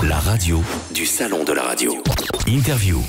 La radio du salon de la radio. Interview.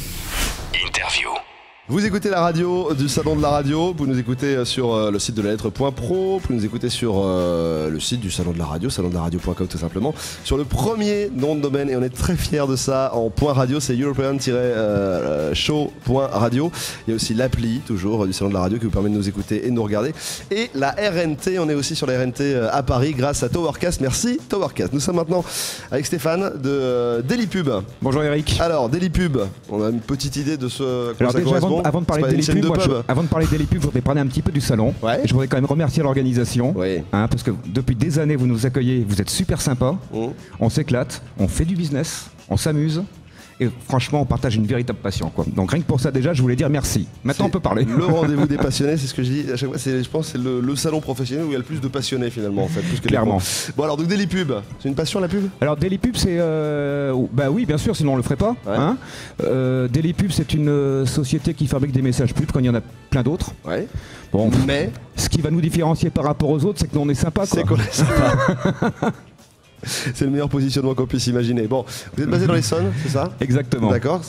Vous écoutez la radio du salon de la radio, vous pouvez nous écouter sur le site de la lettre.pro, vous pouvez nous écouter sur le site du salon de la radio, salondelaradio.com tout simplement, sur le premier nom de domaine, et on est très fiers de ça, en .radio, c'est european-show.radio. Il y a aussi l'appli toujours du salon de la radio qui vous permet de nous écouter et de nous regarder, et la RNT, on est aussi sur la RNT à Paris grâce à Towercast. Merci Towercast. Nous sommes maintenant avec Stéphane de Daily-Pub. Bonjour Eric. Alors Daily-Pub, on a une petite idée de ce quoi ça correspond. Avant de parler de Daily-Pub, je voudrais parler un petit peu du salon. Ouais. Je voudrais quand même remercier l'organisation, parce que depuis des années vous nous accueillez, vous êtes super sympa, on s'éclate, on fait du business, on s'amuse. Et franchement, on partage une véritable passion, quoi. Donc rien que pour ça déjà, je voulais dire merci. Maintenant, on peut parler. Le rendez-vous des passionnés, c'est ce que je dis à chaque fois. Je pense que c'est le salon professionnel où il y a le plus de passionnés finalement, en fait, plus que clairement. Bon alors donc Daily-Pub, c'est une passion la pub? Alors Daily-Pub, c'est bah oui, bien sûr, sinon on le ferait pas. Ouais. Hein. Daily-Pub, c'est une société qui fabrique des messages pubs quand il y en a plein d'autres. Ouais. Bon. Mais ce qui va nous différencier par rapport aux autres, c'est que nous on est sympa. C'est qu'on est sympa. C'est le meilleur positionnement qu'on puisse imaginer. Bon, vous êtes basé dans l'Essonne, c'est ça? Exactement. D'accord.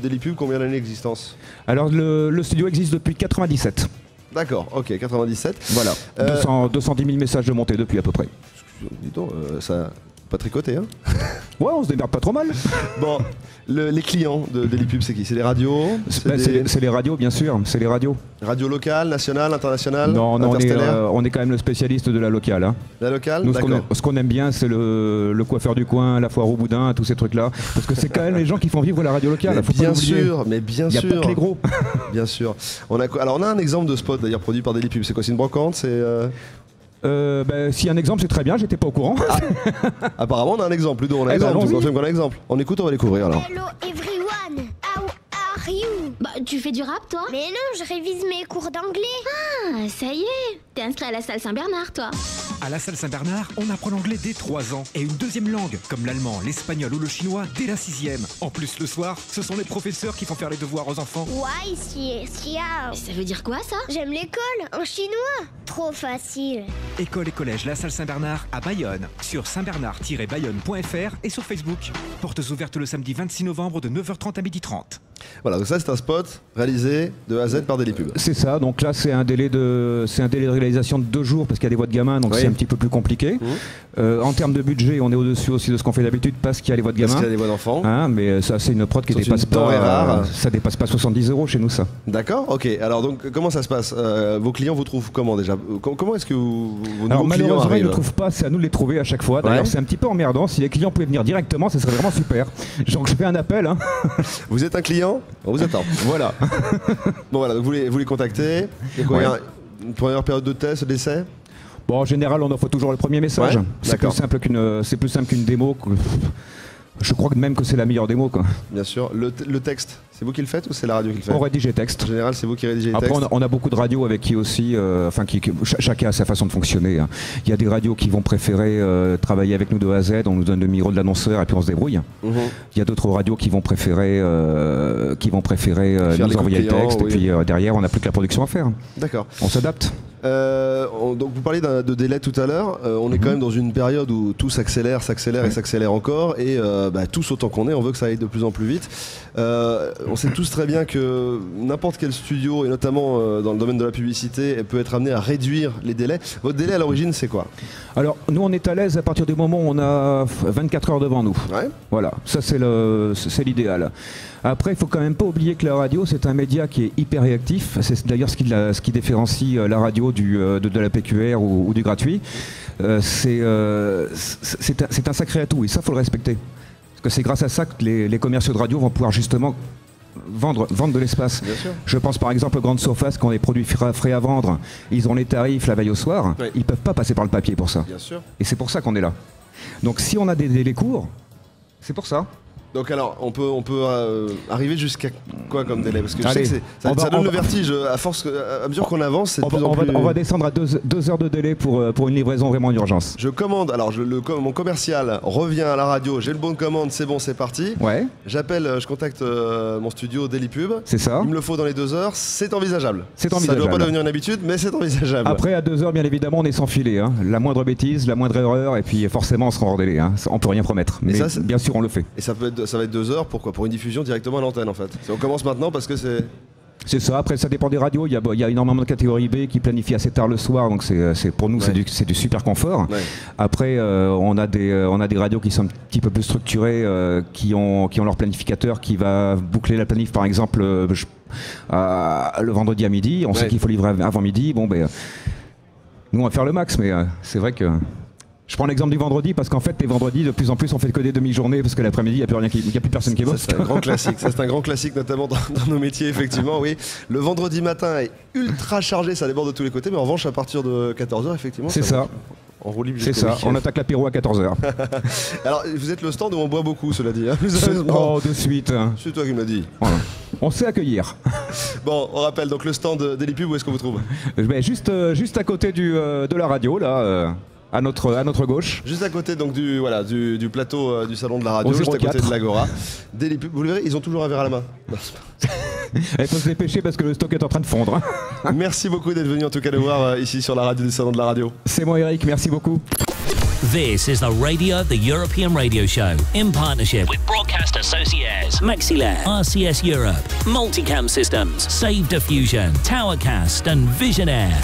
Daily-Pub, combien d'années d'existence? Alors le studio existe depuis 97. D'accord, ok, 97. Voilà. 210 000 messages de montée depuis à peu près. Dis donc, ça pas tricoté, hein? Ouais, on se démerde pas trop mal. Bon, les clients de Daily-Pub, c'est qui? C'est les radios? C'est les radios, bien sûr, c'est les radios. Radio locale, nationale, internationale? Non, on est quand même le spécialiste de la locale. Hein. La locale? Nous, ce qu'on aime bien, c'est le coiffeur du coin, la foire au boudin, tous ces trucs-là. Parce que c'est quand même les gens qui font vivre la radio locale. Mais bien sûr, mais bien sûr. Il n'y a pas que les gros. Bien sûr. Alors on a un exemple de spot d'ailleurs produit par Daily-Pub. C'est quoi? C'est une brocante? Si un exemple, c'est très bien, j'étais pas au courant. Ah. Apparemment, on a un exemple. Ludo, on a un exemple. Tu confirmes qu'on a un exemple. On écoute, on va découvrir alors. Hello everyone, how are you? Bah, tu fais du rap, toi? Mais non, je révise mes cours d'anglais. Ah, ça y est, t'es inscrit à la salle Saint-Bernard, toi. À la salle Saint-Bernard, on apprend l'anglais dès 3 ans et une deuxième langue, comme l'allemand, l'espagnol ou le chinois, dès la 6e. En plus, le soir, ce sont les professeurs qui font faire les devoirs aux enfants. Ouais, xiao. Ça veut dire quoi, ça? J'aime l'école, en chinois. Trop facile. École et collège La Salle Saint-Bernard à Bayonne, sur saintbernard-bayonne.fr et sur Facebook. Portes ouvertes le samedi 26 novembre de 9h30 à 12h30. Voilà, donc ça c'est un spot réalisé de A à Z par Daily-Pub. C'est ça, donc là c'est un délai de réalisation de 2 jours parce qu'il y a des voix de gamins, donc c'est un petit peu plus compliqué. En termes de budget, on est au-dessus aussi de ce qu'on fait d'habitude parce qu'il y a les voix de gamins. Parce qu'il y a des voix d'enfants. Hein, mais ça c'est une prod qui dépasse pas, rare. Ça dépasse pas 70 € chez nous, ça. D'accord, ok. Alors donc comment ça se passe? Vos clients vous trouvent comment déjà? Comment est-ce que vos nouveaux clients malheureusement arrivent? ils ne trouvent pas, c'est à nous de les trouver à chaque fois. D'ailleurs c'est un petit peu emmerdant, si les clients pouvaient venir directement, ça serait vraiment super. Donc je fais un appel. Hein. Vous êtes un client? On vous attend. Voilà. Bon voilà, donc vous les contactez. Et quoi, il y a une première période de test, d'essai? Bon, en général, on offre toujours le premier message. Ouais, c'est plus simple qu'une démo. Je crois même que c'est la meilleure démo, quoi. Bien sûr. Le texte, c'est vous qui le faites ou c'est la radio qui le fait? On rédige les textes. En général, c'est vous qui rédigez les textes. Après, on a beaucoup de radios avec qui aussi, chacun a sa façon de fonctionner. Hein. Il y a des radios qui vont préférer travailler avec nous de A à Z, on nous donne le numéro de l'annonceur et puis on se débrouille. Il y a d'autres radios qui vont préférer, nous envoyer le texte et puis derrière, on n'a plus que la production à faire. D'accord. On s'adapte. Donc vous parliez de délai tout à l'heure, on est quand même dans une période où tout s'accélère et s'accélère encore et tous autant qu'on est, on veut que ça aille de plus en plus vite. On sait tous très bien que n'importe quel studio et notamment dans le domaine de la publicité peut être amené à réduire les délais. Votre délai à l'origine c'est quoi? Alors nous on est à l'aise à partir du moment où on a 24 heures devant nous. Ouais. Voilà, ça c'est l'idéal. Après, il faut quand même pas oublier que la radio, c'est un média qui est hyper réactif. C'est d'ailleurs ce qui différencie la radio de la PQR ou du gratuit. C'est un sacré atout et ça, faut le respecter. Parce que c'est grâce à ça que les commerciaux de radio vont pouvoir justement vendre de l'espace. Je pense par exemple aux grandes surfaces qui ont des produits frais à vendre. Ils ont les tarifs la veille au soir. Ouais. Ils ne peuvent pas passer par le papier pour ça. Bien sûr. Et c'est pour ça qu'on est là. Donc si on a des délais courts, c'est pour ça. Donc alors, on peut arriver jusqu'à quoi comme délai? Parce que je sais que ça donne le vertige. À mesure qu'on avance, c'est de plus en plus... On va descendre à 2 heures de délai pour une livraison vraiment d'urgence. Je commande, alors mon commercial revient à la radio, j'ai le bon de commande, c'est bon, c'est parti. Ouais. J'appelle, je contacte mon studio Daily Pub. C'est ça. Il me le faut dans les 2 heures, c'est envisageable. C'est envisageable. Ça ne doit pas devenir une habitude, mais c'est envisageable. Après, à 2 heures, bien évidemment, on est sans filet. Hein. La moindre bêtise, la moindre erreur, et puis forcément, on sera hors délai. Hein. On peut rien promettre. Mais ça, bien sûr, on le fait. Et ça va être 2 heures, pourquoi? Pour une diffusion directement à l'antenne, en fait. On commence maintenant parce que c'est... C'est ça, après ça dépend des radios, il y a énormément de catégories B qui planifient assez tard le soir, donc pour nous c'est du super confort. Ouais. Après on a des radios qui sont un petit peu plus structurées, qui ont leur planificateur qui va boucler la planif par exemple le vendredi à midi, on sait qu'il faut livrer avant midi, nous on va faire le max, mais c'est vrai que... Je prends l'exemple du vendredi parce qu'en fait les vendredis de plus en plus on fait que des demi-journées parce que l'après-midi il n'y a plus personne qui bosse. C'est un grand classique, c'est un grand classique notamment dans nos métiers effectivement, oui. Le vendredi matin est ultra chargé, ça déborde de tous les côtés, mais en revanche à partir de 14h effectivement... C'est ça. On roule libre. C'est ça, on attaque l'apéro à 14h. Alors vous êtes le stand où on boit beaucoup, cela dit. Hein, de suite. C'est toi qui me l'as dit. Voilà. On sait accueillir. Bon, on rappelle donc le stand Daily Pub, où est-ce qu'on vous trouve? Juste à côté de la radio là. À notre gauche. Juste à côté donc du plateau du salon de la radio, juste à côté de l'Agora. Daily Pub, vous le verrez, ils ont toujours un verre à la main. Il faut se dépêcher parce que le stock est en train de fondre. Merci beaucoup d'être venu en tout cas nous voir ici sur la radio du salon de la radio. C'est moi Eric, merci beaucoup. This is the Radio, the European Radio Show, in partnership with Broadcast Associates, Maxilair, RCS Europe, Multicam Systems, Save Diffusion, Towercast and Visionaire.